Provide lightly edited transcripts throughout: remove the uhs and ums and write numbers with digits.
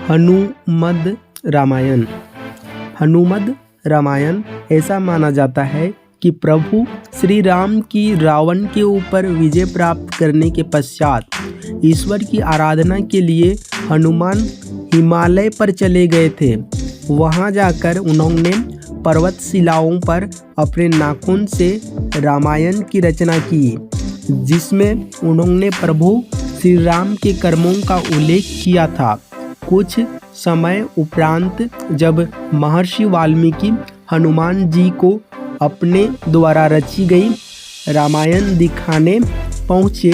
हनुमद रामायण। हनुमद रामायण ऐसा माना जाता है कि प्रभु श्री राम की रावण के ऊपर विजय प्राप्त करने के पश्चात ईश्वर की आराधना के लिए हनुमान हिमालय पर चले गए थे। वहां जाकर उन्होंने पर्वत शिलाओं पर अपने नाखून से रामायण की रचना की, जिसमें उन्होंने प्रभु श्री राम के कर्मों का उल्लेख किया था। कुछ समय उपरांत जब महर्षि वाल्मीकि हनुमान जी को अपने द्वारा रची गई रामायण दिखाने पहुँचे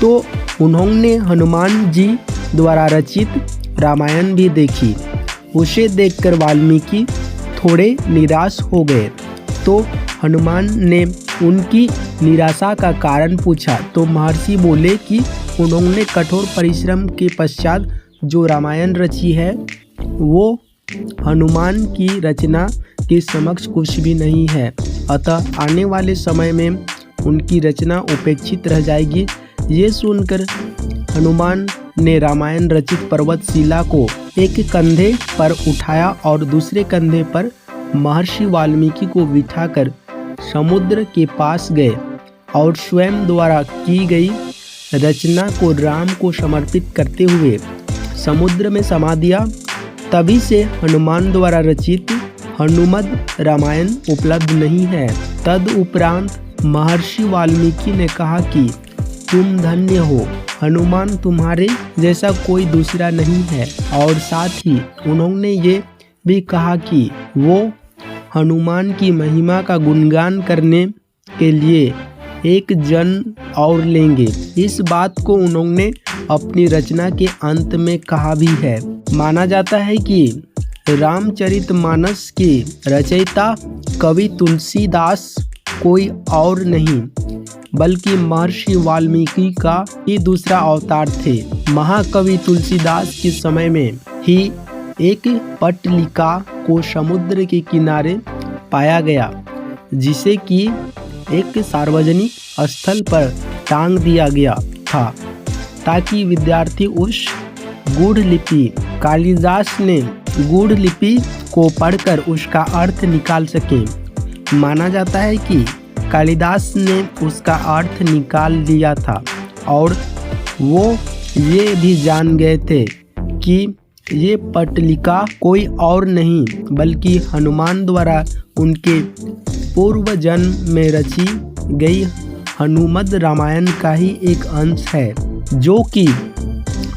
तो उन्होंने हनुमान जी द्वारा रचित रामायण भी देखी। उसे देखकर वाल्मीकि थोड़े निराश हो गए, तो हनुमान ने उनकी निराशा का कारण पूछा तो महर्षि बोले कि उन्होंने कठोर परिश्रम के पश्चात जो रामायण रची है वो हनुमान की रचना के समक्ष कुछ भी नहीं है, अतः आने वाले समय में उनकी रचना उपेक्षित रह जाएगी। ये सुनकर हनुमान ने रामायण रचित पर्वतशिला को एक कंधे पर उठाया और दूसरे कंधे पर महर्षि वाल्मीकि को बिठाकर समुद्र के पास गए और स्वयं द्वारा की गई रचना को राम को समर्पित करते हुए समुद्र में समा दिया। तभी से हनुमान द्वारा रचित हनुमद रामायण उपलब्ध नहीं है। तदुपरांत महर्षि वाल्मीकि ने कहा कि तुम धन्य हो, हनुमान तुम्हारे जैसा कोई दूसरा नहीं है, और साथ ही उन्होंने ये भी कहा कि वो हनुमान की महिमा का गुणगान करने के लिए एक जन और लेंगे। इस बात को उन्होंने अपनी रचना के अंत में कहा भी है। माना जाता है कि रामचरितमानस के रचयिता कवि तुलसीदास कोई और नहीं बल्कि महर्षि वाल्मीकि का ही दूसरा अवतार थे। महाकवि तुलसीदास के समय में ही एक पट्टलिका को समुद्र के किनारे पाया गया, जिसे कि एक सार्वजनिक स्थल पर टांग दिया गया था ताकि विद्यार्थी उस गूढ़ लिपि कालिदास ने गूढ़ लिपि को पढ़कर उसका अर्थ निकाल सके। माना जाता है कि कालिदास ने उसका अर्थ निकाल लिया था और वो ये भी जान गए थे कि ये पट्टलिका कोई और नहीं बल्कि हनुमान द्वारा उनके पूर्व जन्म में रची गई हनुमद रामायण का ही एक अंश है, जो कि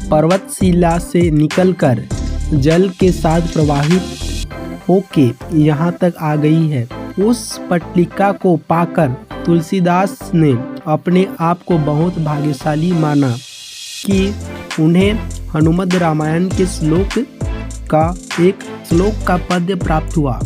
पर्वतशिला से निकलकर जल के साथ प्रवाहित होके यहाँ तक आ गई है। उस पट्टलिका को पाकर तुलसीदास ने अपने आप को बहुत भाग्यशाली माना कि उन्हें हनुमद रामायण के श्लोक का पद्य प्राप्त हुआ।